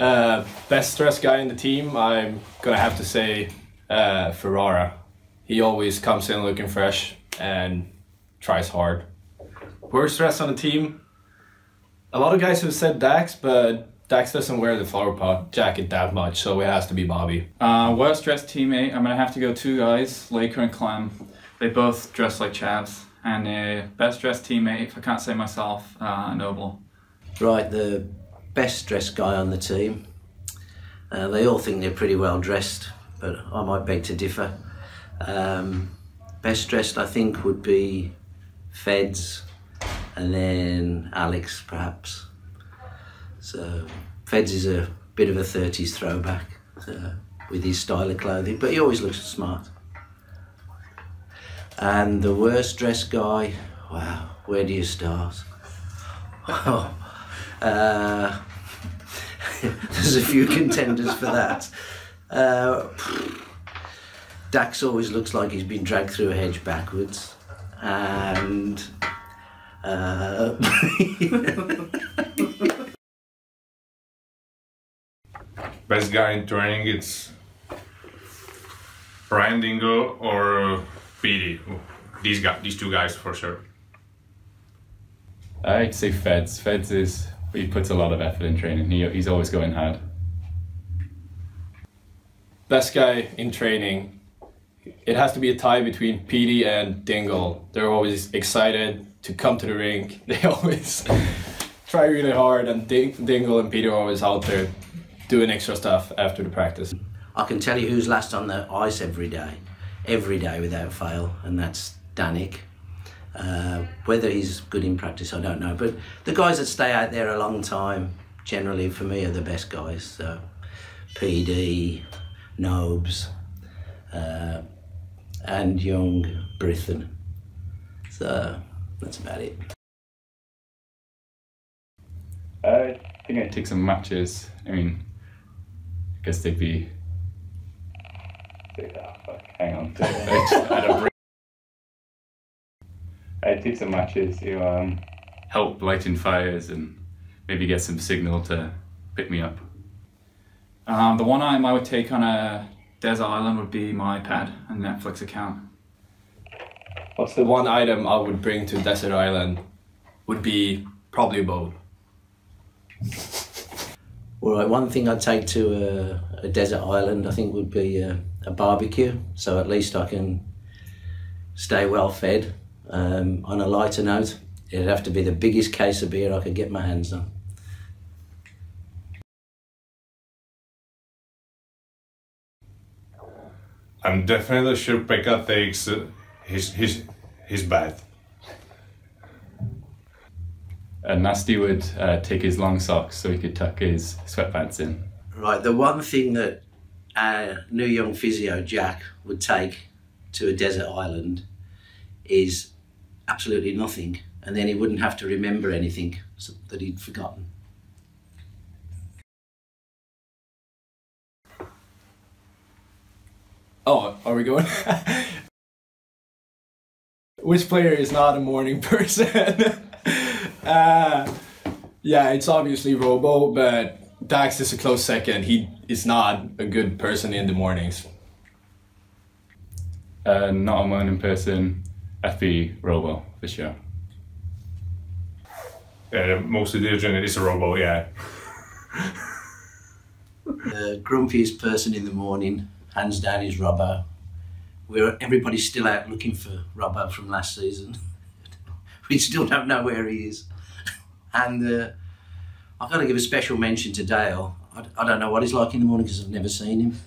Best dressed guy in the team, I'm gonna have to say Ferrara. He always comes in looking fresh and tries hard. Worst dressed on the team, a lot of guys have said Dax, but Dax doesn't wear the flower pot jacket that much, so it has to be Bobby. Worst dressed teammate, I'm gonna have to go two guys, Laker and Clem. They both dress like chavs. And best dressed teammate, if I can't say myself, Noble. Right, the best dressed guy on the team. They all think they're pretty well dressed, but I might beg to differ. Best dressed, I think, would be Feds, and then Alex, perhaps. So Feds is a bit of a 30s throwback with his style of clothing, but he always looks smart. And the worst dressed guy, wow, where do you start? Oh, there's a few contenders for that. Dax always looks like he's been dragged through a hedge backwards. And Best guy in training, it's Brian Dingle or Petey. These two guys for sure. I'd say Feds. He puts a lot of effort in training. He's always going hard. Best guy in training, it has to be a tie between Petey and Dingle. They're always excited to come to the rink. They always try really hard, and Dingle and Petey are always out there doing extra stuff after the practice. I can tell you who's last on the ice every day without fail, and that's Danik. Whether he's good in practice, I don't know, but the guys that stay out there a long time, generally for me, are the best guys. So PD, Nobes, and young Brithen. So that's about it. I think I'd take some matches. I mean, I guess they'd be... hang on. I'd take some matches to help lighting fires and maybe get some signal to pick me up. The one item I would take on a desert island would be my iPad and Netflix account. What's the one item I would bring to Desert Island? Would be probably a boat. All right, one thing I'd take to a desert island, I think, would be a barbecue, so at least I can stay well fed. On a lighter note, it'd have to be the biggest case of beer I could get my hands on. I'm definitely sure Pekka takes his bath. Nasty would take his long socks so he could tuck his sweatpants in. Right, the one thing that our new young physio, Jack, would take to a desert island is absolutely nothing, and then he wouldn't have to remember anything that he'd forgotten. Oh, are we going? Which player is not a morning person? Yeah, it's obviously Robo, but Dax is a close second. He is not a good person in the mornings. Not a morning person, FB Robo, for sure. Yeah, the most diligent is a Robo, yeah. The grumpiest person in the morning, hands down, is Robbo. Everybody's still out looking for Robbo from last season. We still don't know where he is. And I've got to give a special mention to Dale. I don't know what he's like in the morning because I've never seen him.